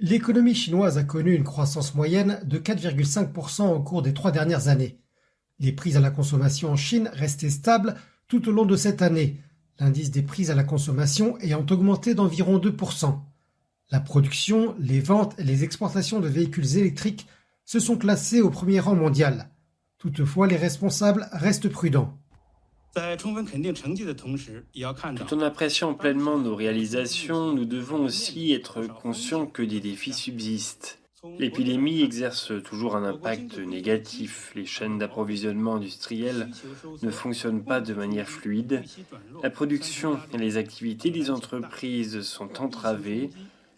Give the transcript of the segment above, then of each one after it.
L'économie chinoise a connu une croissance moyenne de 4,5% au cours des 3 dernières années. Les prix à la consommation en Chine restaient stables tout au long de cette année, l'indice des prix à la consommation ayant augmenté d'environ 2%. La production, les ventes et les exportations de véhicules électriques se sont classés au premier rang mondial. Toutefois, les responsables restent prudents. Tout en appréciant pleinement nos réalisations, nous devons aussi être conscients que des défis subsistent. L'épidémie exerce toujours un impact négatif. Les chaînes d'approvisionnement industrielles ne fonctionnent pas de manière fluide. La production et les activités des entreprises sont entravées.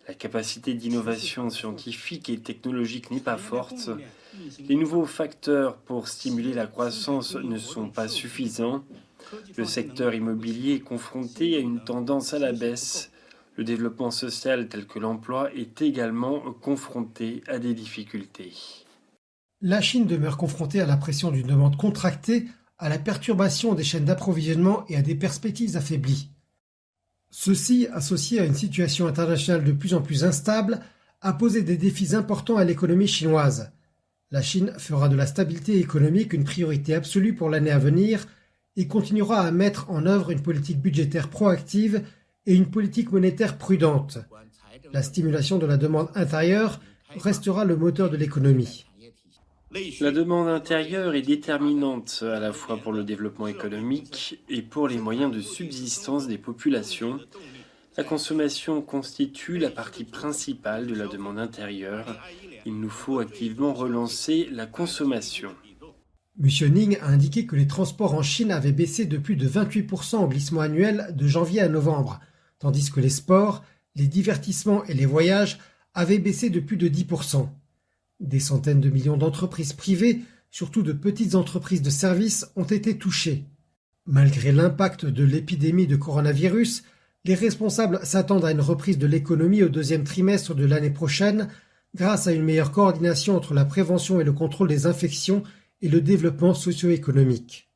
La capacité d'innovation scientifique et technologique n'est pas forte. Les nouveaux facteurs pour stimuler la croissance ne sont pas suffisants. Le secteur immobilier est confronté à une tendance à la baisse. Le développement social tel que l'emploi est également confronté à des difficultés. La Chine demeure confrontée à la pression d'une demande contractée, à la perturbation des chaînes d'approvisionnement et à des perspectives affaiblies. Ceci, associé à une situation internationale de plus en plus instable, a posé des défis importants à l'économie chinoise. La Chine fera de la stabilité économique une priorité absolue pour l'année à venir et continuera à mettre en œuvre une politique budgétaire proactive et une politique monétaire prudente. La stimulation de la demande intérieure restera le moteur de l'économie. La demande intérieure est déterminante à la fois pour le développement économique et pour les moyens de subsistance des populations. La consommation constitue la partie principale de la demande intérieure. Il nous faut activement relancer la consommation. M. Ning a indiqué que les transports en Chine avaient baissé de plus de 28% au glissement annuel de janvier à novembre, tandis que les sports, les divertissements et les voyages avaient baissé de plus de 10%. Des centaines de millions d'entreprises privées, surtout de petites entreprises de services, ont été touchées. Malgré l'impact de l'épidémie de coronavirus, les responsables s'attendent à une reprise de l'économie au deuxième trimestre de l'année prochaine grâce à une meilleure coordination entre la prévention et le contrôle des infections et le développement socio-économique.